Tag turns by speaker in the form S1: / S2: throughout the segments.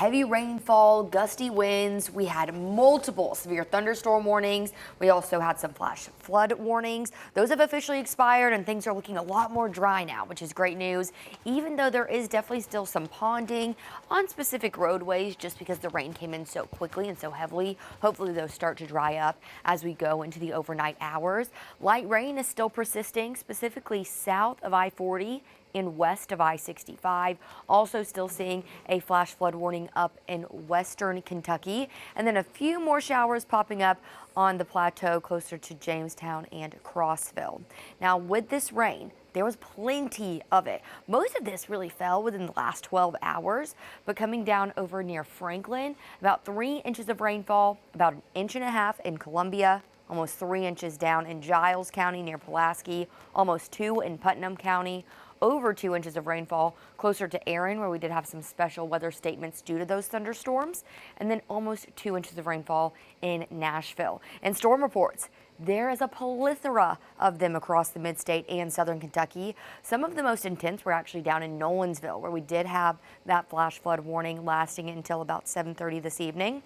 S1: heavy rainfall, gusty winds. We had multiple severe thunderstorm warnings. We also had some flash flood warnings. Those have officially expired and things are looking a lot more dry now, which is great news, even though there is definitely still some ponding on specific roadways just because the rain came in so quickly and so heavily. Hopefully those start to dry up as we go into the overnight hours. Light rain is still persisting, specifically south of I-40 and west of I-65. Also still seeing a flash flood warning up in western Kentucky, and then a few more showers popping up on the plateau closer to Jamestown and Crossville. Now with this rain, there was plenty of it. Most of this really fell within the last 12 hours, but coming down over near Franklin, about 3 inches of rainfall, about 1.5 inches in Columbia, almost 3 inches down in Giles County near Pulaski, almost 2 in Putnam County, over 2 inches of rainfall closer to Erin, where we did have some special weather statements due to those thunderstorms, and then almost 2 inches of rainfall in Nashville. And storm reports, there is a plethora of them across the mid-state and southern Kentucky. Some of the most intense were actually down in Nolensville, where we did have that flash flood warning lasting until about 7:30 this evening.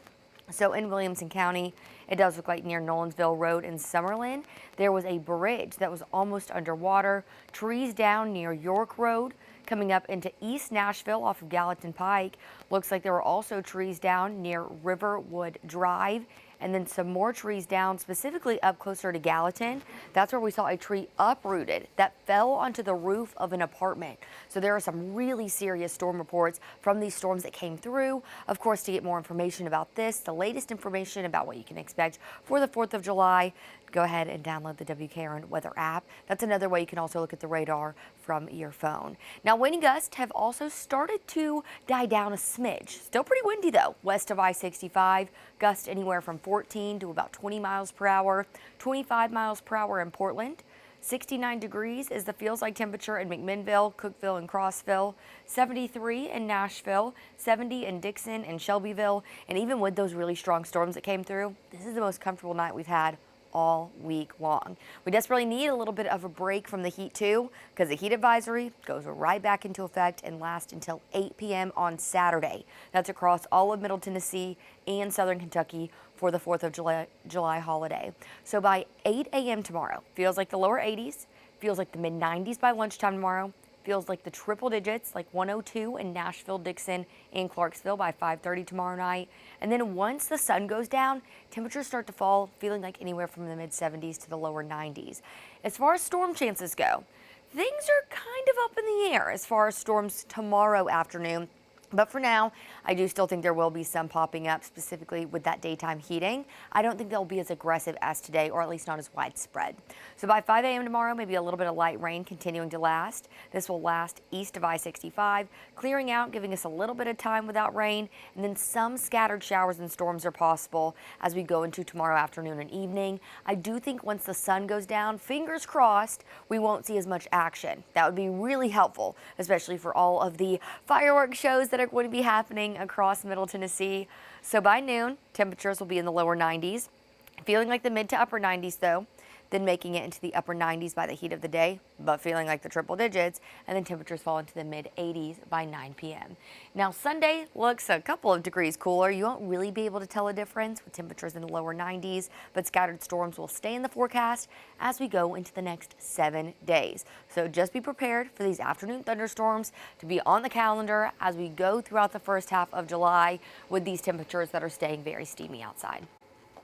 S1: So in Williamson County, it does look like near Nolensville Road in Summerlin, there was a bridge that was almost underwater. Trees down near York Road, coming up into East Nashville off of Gallatin Pike. Looks like there were also trees down near Riverwood Drive, and then some more trees down specifically up closer to Gallatin. That's where we saw a tree uprooted that fell onto the roof of an apartment. So there are some really serious storm reports from these storms that came through. Of course, to get more information about this, the latest information about what you can expect for the 4th of July, go ahead and download the WKRN weather app. That's another way you can also look at the radar from your phone. Now, wind gusts have also started to die down a smidge. Still pretty windy though, west of I-65, gusts anywhere from 14 to about 20 miles per hour, 25 miles per hour in Portland. 69 degrees is the feels like temperature in McMinnville, Cookeville, and Crossville. 73 in Nashville, 70 in Dixon and Shelbyville. And even with those really strong storms that came through, this is the most comfortable night we've had all week long. We desperately need a little bit of a break from the heat too, because the heat advisory goes right back into effect and lasts until 8 p.m. on Saturday. That's across all of Middle Tennessee and Southern Kentucky for the 4th of July holiday. So by 8 a.m. tomorrow, feels like the lower 80s, feels like the mid 90s by lunchtime tomorrow, feels like the triple digits, like 102 in Nashville, Dixon, and Clarksville by 5:30 tomorrow night. And then once the sun goes down, temperatures start to fall, feeling like anywhere from the mid 70s to the lower 90s. As far as storm chances go, things are kind of up in the air as far as storms tomorrow afternoon. But for now, I do still think there will be some popping up, specifically with that daytime heating. I don't think they'll be as aggressive as today, or at least not as widespread. So by 5 a.m. tomorrow, maybe a little bit of light rain continuing to last. This will last east of I-65, clearing out, giving us a little bit of time without rain, and then some scattered showers and storms are possible as we go into tomorrow afternoon and evening. I do think once the sun goes down, fingers crossed, we won't see as much action. That would be really helpful, especially for all of the fireworks shows that are going to be happening across Middle Tennessee. So by noon, temperatures will be in the lower 90s, feeling like the mid to upper 90s though, then making it into the upper 90s by the heat of the day, but feeling like the triple digits, and then temperatures fall into the mid 80s by 9 p.m. Now Sunday looks a couple of degrees cooler. You won't really be able to tell a difference with temperatures in the lower 90s, but scattered storms will stay in the forecast as we go into the next 7 days. So just be prepared for these afternoon thunderstorms to be on the calendar as we go throughout the first half of July with these temperatures that are staying very steamy outside.